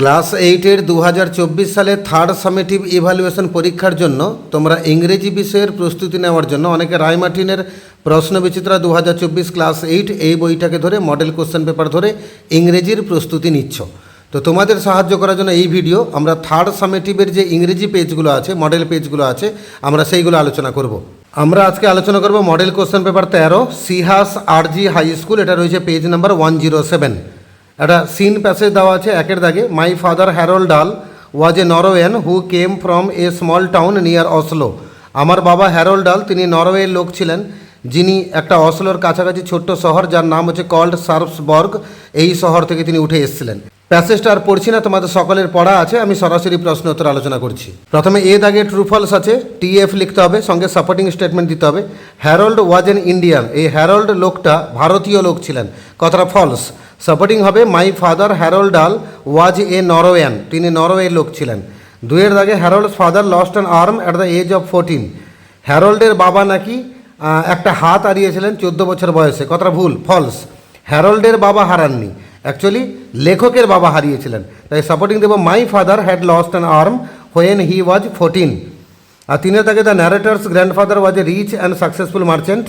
Class 8-এর 2024 সালে third summative evaluation পরীক্ষার জন্য তোমরা ইংরেজি বিষয়ের প্রস্তুতি নেওয়ার জন্য অনেকে রায়মার্টিনের প্রশ্নবিচিত্রা 2024 ক্লাস 8 এই বইটাকে ধরে মডেল কোশ্চেন পেপার ধরে ইংরেজির প্রস্তুতি নিচ্ছ। তো তোমাদের সাহায্য করার জন্য এই ভিডিও আমরা থার্ড সামেটিভের যে ইংরেজি পেজগুলো আছে, মডেল পেজগুলো আছে, আমরা সেইগুলো আলোচনা করব। আমরা আজকে আলোচনা করব মডেল কোশ্চেন পেপার 13 সিহাস আরজি হাই স্কুল, এটা রয়েছে পেজ নাম্বার 107। একটা সিন প্যাসেজ দেওয়া আছে একের দাগে। মাই father Harold Dahl was a Norwegian who came from a small town near Oslo. আমার বাবা হ্যারল্ড ডাল তিনি নরওয়ের লোক ছিলেন, যিনি একটা অসলোর কাছাকাছি ছোট্ট শহর যার নাম হচ্ছে কল্ড সার্পসবর্গ, এই শহর থেকে তিনি উঠে এসেছিলেন। প্যাসেজটা আর পড়ছি না, তোমাদের সকলের পড়া আছে, আমি সরাসরি প্রশ্ন উত্তর আলোচনা করছি। প্রথমে এ দাগে ট্রু ফলস আছে, টিএফ লিখতে হবে, সঙ্গে সাপোর্টিং স্টেটমেন্ট দিতে হবে। হ্যারল্ড ওয়াজ এন ইন্ডিয়ান, এই হ্যারল্ড লোকটা ভারতীয় লোক ছিলেন, কথাটা ফলস। সাপোর্টিং হবে মাই father Harold Dahl was a নরওয়েন, তিনি নরওয়ের লোক ছিলেন। দুয়ের দাগে Harold's father lost an arm at the age of 14, হ্যারল্ডের বাবা নাকি একটা হাত হারিয়েছিলেন 14 বছর বয়সে, কথাটা ভুল, ফলস। হ্যারল্ডের বাবা হারাননি, অ্যাকচুয়ালি লেখকের বাবা হারিয়েছিলেন, তাই সাপোর্টিং দেব my father had lost an arm when he was 14। আর তিনের দাগে the narrator's grandfather was a rich and successful merchant,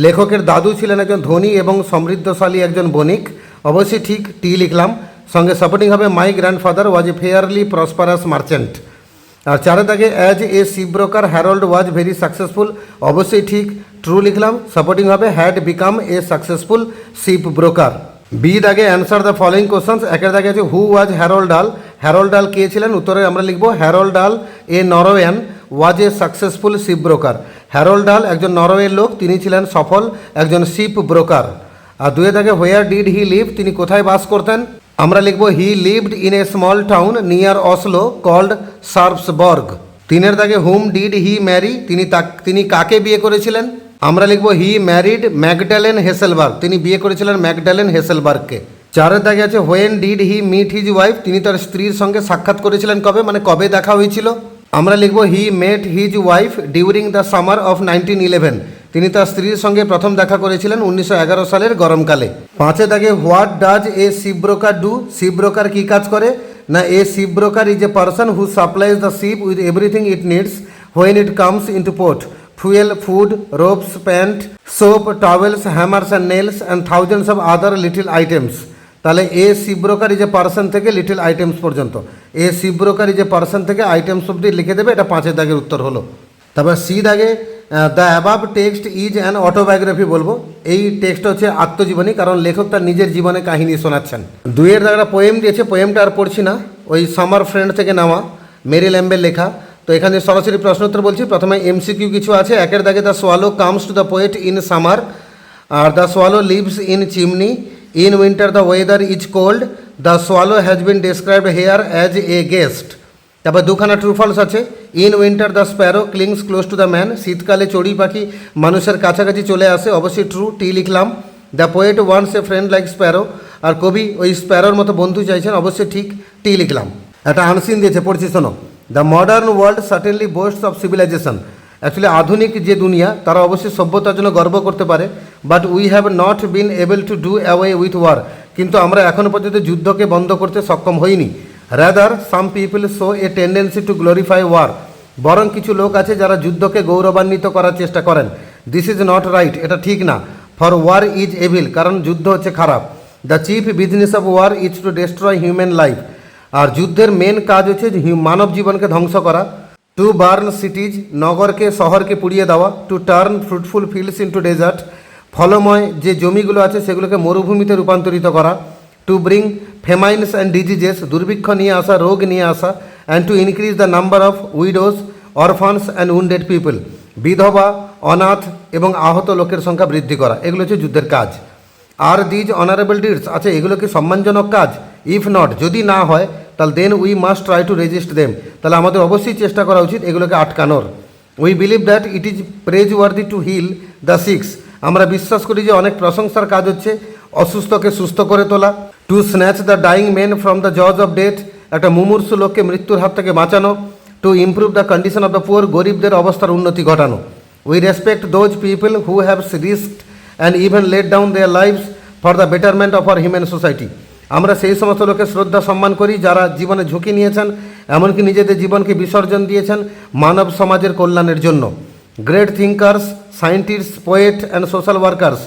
লেখকের দাদু ছিলেন একজন ধনী এবং সমৃদ্ধশালী একজন বণিক, অবশ্যই ঠিক, টি লিখলাম, সঙ্গে সাপোর্টিং হবে my grandfather was a fairly prosperous merchant. আর চারের দাগে as a ship broker Harold was very successful, অবশ্যই ঠিক, ট্রু লিখলাম, সাপোর্টিং হবে had become a successful ship broker. B দাগে অ্যান্সার দ্য ফলোয়িং কোশ্চেন্স, একের দাগে আছে হু ওয়াজ হ্যারল্ড ডাল, হ্যারল্ড ডাল কে ছিলেন, উত্তরে আমরা লিখব Harold Dahl a Norwegian was a successful ship broker, Harold Dahl একজন নরওয়ের লোক, তিনি ছিলেন সফল একজন শিপ ব্রোকার। আর দুয়ে দাগে হোয়ার ডিড হি লিভ, তিনি কোথায় বাস করতেন, আমরা লিখব he lived in a small town near Oslo called Sarpsborg. তিনের দাগে হুম ডিড হি ম্যারি, তিনি কাকে বিয়ে করেছিলেন, আমরা লিখব হি ম্যারিড ম্যাকডালেন হেসেলবার্গ, তিনি বিয়ে করেছিলেন ম্যাকডালেন হেসেলবার্গকে। চারের দাগে আছে when did he meet his wife, তিনি তার স্ত্রীর সঙ্গে সাক্ষাৎ করেছিলেন কবে, মানে কবে দেখা হয়েছিল, আমরা লিখব he met his wife during the summer of 1911, তিনি তার স্ত্রীর সঙ্গে প্রথম দেখা করেছিলেন 1911 সালের গরমকালে। পাঁচের দাগে what does a ship broker do, ship broker কী কাজ করে, না a ship broker is a person who supplies the ship with everything it needs when it comes into port, fuel, food, ropes, paint, soap, towels, hammers and nails and thousands of other little items। তাহলে এ ship broker is a person থেকে little items পর্যন্ত, এ ship broker is a person থেকে items অব্দি লিখে দেবে, এটা পাঁচের দাগের উত্তর হলো। তারপর সি দাগে the above text is an autobiography বলবো, এই টেক্সট হচ্ছে আত্মজীবনী, কারণ লেখক তার নিজের জীবনে কাহিনী শোনাচ্ছেন। দুইয়ের দাগটা পোয়েম দিয়েছে, পোয়েমটা আর পড়ছি না, ওই সামার ফ্রেন্ড থেকে নেওয়া, মেরি ল্যাম্বের লেখা। তো এখানে সরাসরি প্রশ্নোত্তর বলছি। প্রথমে এমসিকিউ কিছু আছে, একের দাগে the swallow comes to the poet in summer, আর the swallow lives in chimney, in winter the weather is cold, the swallow has been described here as a guest. তারপর দুখানা ট্রু ফলস আছে, in winter the sparrow clings close to the man, শীতকালে চড়ুই পাখি মানুষের কাছাকাছি চলে আসে, অবশ্যই ট্রু, টি লিখলাম। The poet wants a friend like sparrow, আর কবি ওই স্প্যারোর মতো বন্ধু চাইছেন, অবশ্যই ঠিক, টি লিখলাম। একটা আনসিন দিয়েছে, পড়ছি শোনো। The modern world certainly boasts of civilization, actually আধুনিক যে দুনিয়া তারা অবশ্যই সভ্যতার জন্য গর্ব করতে পারে, but we have not been able to do away with war, কিন্তু আমরা এখনও পর্যন্ত যুদ্ধকে বন্ধ করতে সক্ষম হইনি। Rather some people show a tendency to glorify war, বরং কিছু লোক আছে যারা যুদ্ধকে গৌরবান্বিত করার চেষ্টা করেন। দিস ইজ নট রাইট, এটা ঠিক না। ফর ওয়ার ইজ এভিল, কারণ যুদ্ধ হচ্ছে খারাপ। The chief business of war is to destroy human life, আর যুদ্ধের মেন কাজ হচ্ছে মানব জীবনকে ধ্বংস করা। টু বার্ন সিটিজ, নগরকে শহরকে পুড়িয়ে দেওয়া। To turn fruitful fields into desert, ফলময় যে জমিগুলো আছে সেগুলোকে মরুভূমিতে রূপান্তরিত করা। To bring famines and diseases, দুর্ভিক্ষ নিয়ে আসা, রোগ নিয়ে আসা। And to increase the number of widows, orphans and wounded people, বিধবা, অনাথ এবং আহত লোকের সংখ্যা বৃদ্ধি করা, এগুলো হচ্ছে যুদ্ধের কাজ। আর দিজ অনারেবল ডিডস, আছে এগুলো কি সম্মানজনক কাজ, ইফ নট, যদি না হয় তাহলে then we must try to resist them, তাহলে আমাদের অবশ্যই চেষ্টা করা উচিত এগুলোকে আটকানোর। We believe that it is praiseworthy to heal the sick, আমরা বিশ্বাস করি যে অনেক প্রশংসার কাজ হচ্ছে অসুস্থকে সুস্থ করে তোলা। To snatch the dying men from the jaws of death, একটা মুমূর্ষু লোককে মৃত্যুর হাত থেকে বাঁচানো। To improve the condition of the poor, গরিবদের অবস্থার উন্নতি ঘটানো। We respect those people who have risked and even let down their lives for the betterment of our human society, আমরা সেই সমস্ত লোকের শ্রদ্ধা সম্মান করি যারা জীবনে ঝুঁকি নিয়েছেন, এমনকি নিজেদের জীবনকে বিসর্জন দিয়েছেন মানব সমাজের কল্যাণের জন্য। Great thinkers, scientist, poet and social workers,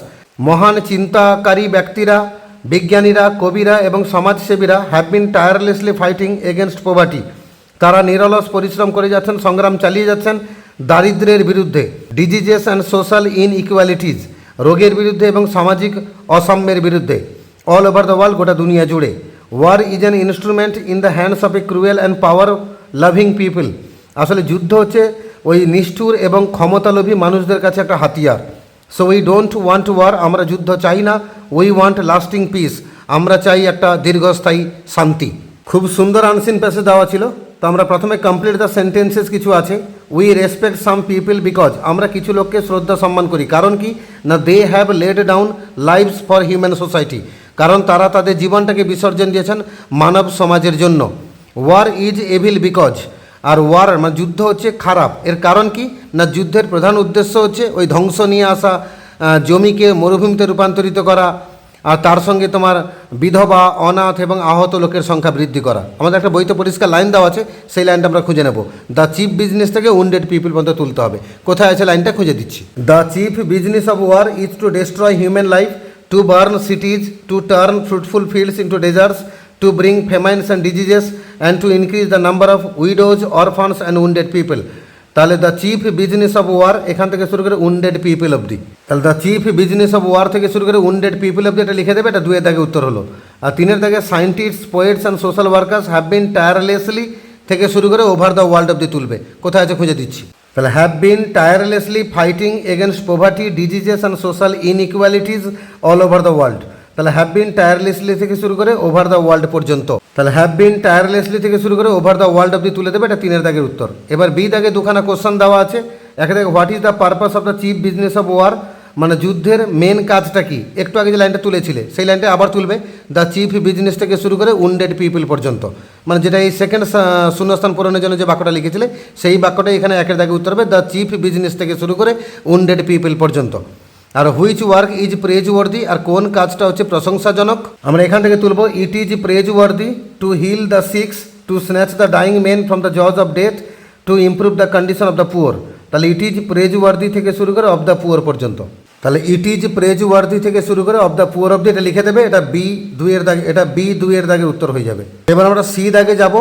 মহান চিন্তাকারী ব্যক্তিরা, বিজ্ঞানীরা, কবিরা এবং সমাজসেবীরা have been tirelessly fighting against poverty. তারা নিরলস পরিশ্রম করে যাচ্ছেন, সংগ্রাম চালিয়ে যাচ্ছেন দারিদ্র্যের বিরুদ্ধে, ডিজিজেস অ্যান্ড সোশ্যাল ইনইকুয়ালিটিজ, রোগের বিরুদ্ধে এবং সামাজিক অসাম্যের বিরুদ্ধে, অল ওভার দ্য ওয়ার্ল্ড, গোটা দুনিয়া জুড়ে। War is an instrument in the hands of a cruel and power loving people. আসলে যুদ্ধ হচ্ছে ওই নিষ্ঠুর এবং ক্ষমতালোভী মানুষদের কাছে একটা হাতিয়ার। So we don't want war, আমরা যুদ্ধ চাই না। উই ওয়ান্ট লাস্টিং পিস, আমরা চাই একটা দীর্ঘস্থায়ী শান্তি। খুব সুন্দর আনসিন প্যাসেজ দেওয়া ছিল। তো আমরা প্রথমে কমপ্লিট দ্য সেন্টেন্সেস কিছু আছে। We respect some people because, আমরা কিছু লোককে শ্রদ্ধা সম্মান করি। কারণ কি না, they have led down lives for human society, কারণ তারা তাদের জীবনটাকে বিসর্জন দিয়েছেন মানব সমাজের জন্য। ওয়ার ইজ এভিল বিকজ, আর ওয়ার মানে যুদ্ধ হচ্ছে খারাপ। এর কারণ কি না, যুদ্ধের প্রধান উদ্দেশ্য হচ্ছে ওই ধ্বংস নিয়ে আসা, জমিকে মরুভূমিতে রূপান্তরিত করা, আর তার সঙ্গে তোমার বিধবা, অনাথ এবং আহত লোকের সংখ্যা বৃদ্ধি করা। আমাদের একটা বইতে পরিষ্কার লাইন দেওয়া আছে, সেই লাইনটা আমরা খুঁজে নেব। দ্য চিফ বিজনেস থেকে উন্ডেড পিপল পর্যন্ত তুলতে হবে। কোথায় আছে লাইনটা খুঁজে দিচ্ছি। The chief business of war is to destroy human life, to burn cities, to turn fruitful fields into deserts, to bring famines and diseases, and to increase the number of widows, orphans and wounded people. তাহলে the chief business of war এখান থেকে শুরু করে wounded people অবধি। তাহলে the chief business of war থেকে শুরু করে উন্ডেড পিপল অবধি এটা লিখে দেবে। এটা 2 এর দাগে উত্তর হলো। আর 3 এর দাগে scientist, poets and social workers have been tirelessly থেকে শুরু করে ওভার দ্য ওয়ার্ল্ড অবধি তুলবে। কোথায় আছে খুঁজে দিচ্ছি। তাহলে have been tirelessly fighting against poverty, diseases and social inequalities all over the world. তাহলে হ্যাভ বিন টায়ারলেসলি থেকে শুরু করে ওভার দ্য ওয়ার্ল্ড পর্যন্ত। তাহলে হ্যাভ বিন টায়ারলেসলি থেকে শুরু করে ওভার দ্য ওয়ার্ল্ড অবধি তুলে দেবে। এটা 3 এর দাগের উত্তর। এবার বি দাগে দুখানা কোশ্চেন দেওয়া আছে। একে দেখে what is the purpose of the chief business of war, মানে যুদ্ধের মেন কাজটা কি। একটু আগে যে লাইনটা তুলেছিলে সেই লাইনটা আবার তুলবে। দ্য চিফ বিজনেস থেকে শুরু করে উন্ডেড পিপল পর্যন্ত, মানে যেটা এই সেকেন্ড শূন্যস্থান পূরণের জন্য যে বাক্যটা লিখেছিলে সেই বাক্যটা এখানে 1 এর দাগে উত্তর হবে। দ্য চিফ বিজনেস থেকে শুরু করে উন্ডেড পিপল পর্যন্ত। আর which work is praiseworthy, আর কোন কাজটা হচ্ছে প্রশংসাজনক। আমরা এখান থেকে তুলব it is praiseworthy to heal the sicks, to snatch the dying men from the jaws of death, to improve the condition of the poor. তাহলে ইট ইজ প্রেজ ওয়ার্দি থেকে শুরু করে অফ দ্য পুয়ার পর্যন্ত। তাহলে it is praise worthy থেকে শুরু করে of the poor অবধি এটা লিখে দেবে। এটা বি 2 এর দাগে, এটা বি 2 এর দাগে উত্তর হয়ে যাবে। এবার আমরা সি দাগে যাব।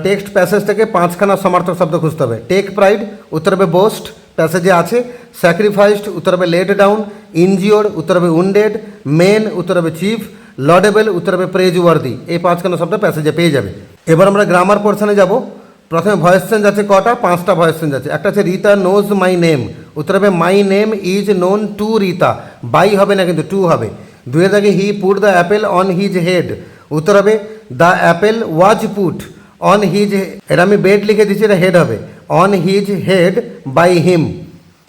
টেক্সট প্যাসেজ থেকে 5খানা সমার্থক শব্দ খুঁজতে হবে। টেক প্রাইড, উত্তর হবে বোস্ট, প্যাসেজে আছে। স্যাক্রিফাইসড, উত্তর হবে লেট ডাউন। ইনজিওর্ড, উত্তর হবে উন্ডেড। মেন, উত্তর হবে চিফ। লডেবল, উত্তর হবে প্রেজ ওয়ার্দি। এই 5খানা শব্দ প্যাসেজে পেয়ে যাবে। এবার আমরা গ্রামার পোর্শনে যাব। প্রথমে ভয়েস চেঞ্জ আছে কটা, 5টা ভয়েস চেঞ্জ আছে। একটা আছে রিতা নোজ মাই নেম, উত্তর হবে my name is known to Rita. By হবে না কিন্তু টু হবে। 2 এর দাগে he put the apple on his head, উত্তর হবে the apple was put on his, এটা আমি বেড লিখে দিচ্ছি, এটা হেড হবে, on his head by him.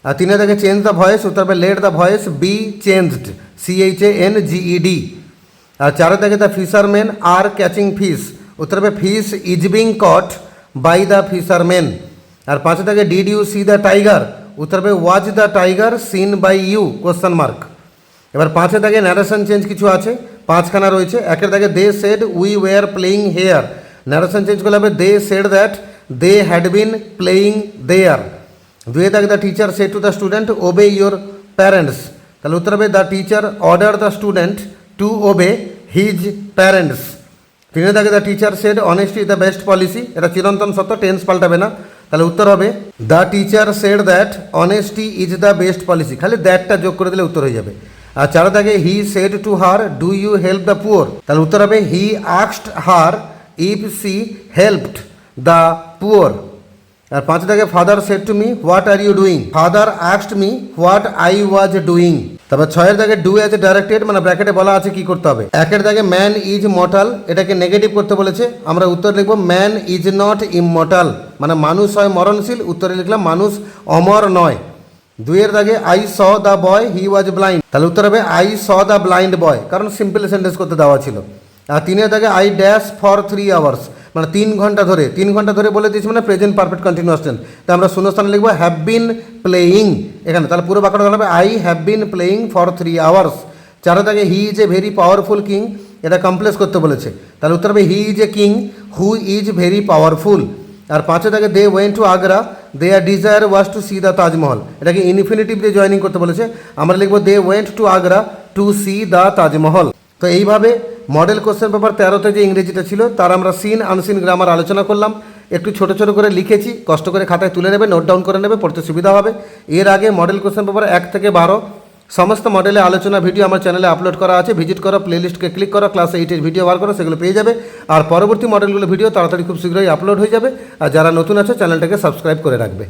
আর 3 এর দাগে চেঞ্জ দ্য ভয়েস, উত্তর হবে let the voice be changed, CHANGED। আর 4 এর দাগে the fisherman are catching fish, উত্তর হবে fish is being caught by the fisherman. আর 5 এর দাগে did you see the tiger, উত্তর হবে was the tiger seen by you, question mark. এবার 5 এর দাগে ন্যারেশন চেঞ্জ কিছু আছে, 5খানা রয়েছে। 1 এর দাগে they said we were playing here, narration change করলে হবে they said that they had been playing there. 2 এর দাগে the teacher said to the student obey your parents, তাহলে উত্তর হবে the teacher order the student to obey his parents. 3 এর দাগে the teacher said honesty is the best policy, এটা চিরন্তন সত্য, টেন্স পাল্টাবে না। তাহলে উত্তর হবে the teacher said that honesty is the best policy, খালি দ্যাটটা যোগ করে দিলে উত্তর হয়ে যাবে। আর 4 এর দাগে he said to her do you help the poor, তাহলে উত্তর হবে he asked her if she helped the poor. আর 5 এর দাগে father said to me what are you doing, father asked me what I was doing. তারপর 6 এর দাগে do as directed, মানে ব্র্যাকেটে বলা আছে কি করতে হবে। 1 এর দাগে ম্যান ইজ মর্টাল, এটাকে নেগেটিভ করতে বলেছে, আমরা উত্তর লিখব ম্যান ইজ নট ইমমর্টাল, মানে মানুষ হয় মরণশীল, উত্তরে লিখলাম মানুষ অমর নয়। 2 এর দাগে I saw the boy he was blind, তাহলে উত্তর হবে আই স দ্য ব্লাইন্ড বয়, কারণ সিম্পল সেন্টেন্স করতে দেওয়া ছিল। আর 3 এর দাগে আই ড্যাশ ফর 3 আওয়ার্স, মানে 3 ঘন্টা ধরে, 3 ঘন্টা ধরে বলে দিয়েছি, মানে প্রেজেন্ট পারফেক্ট কন্টিনিউয়াস টেন্স। তাই আমরা শূন্যস্থানে লিখবো হ্যাভ বিন প্লেয়িং এখানে, তাহলে পুরো বাক্যটা হবে I have been playing for 3 hours. 4 এর দাগে he is a very powerful king এটা কমপ্লেক্স করতে বলেছে। তাহলে উত্তর হবে he is a king who is very powerful. আর 5 দাগে they went to Agra their desire was to see the Taj Mahal, এটাকে ইনফিনিটিভ দিয়ে জয়েনিং করতে বলেছে, আমরা লিখবো they went to Agra to see the Taj Mahal. তো এইভাবে মডেল কোশ্চেন পেপার 13তে যে ইংরেজিটা ছিল তার আমরা সিন আনসিন গ্রামার আলোচনা করলাম, একটু ছোট ছোট করে লিখেছি, কষ্ট করে খাতায় তুলে নেবে, নোট ডাউন করে নেবে, পড়তে সুবিধা হবে। এর আগে মডেল কোশ্চেন পেপার 1 থেকে 12 সমস্ত মডেলে আলোচনা ভিডিও আমার চ্যানেলে আপলোড করা আছে, ভিজিট করো, প্লেলিস্টকে ক্লিক করো, ক্লাস 8-এর ভিডিও বার করো, সেগুলো পেয়ে যাবে। আর পরবর্তী মডেলগুলো ভিডিও তাড়াতাড়ি খুব শীঘ্রই আপলোড হয়ে যাবে। আর যারা নতুন আছে চ্যানেলটাকে সাবস্ক্রাইব করে রাখবে।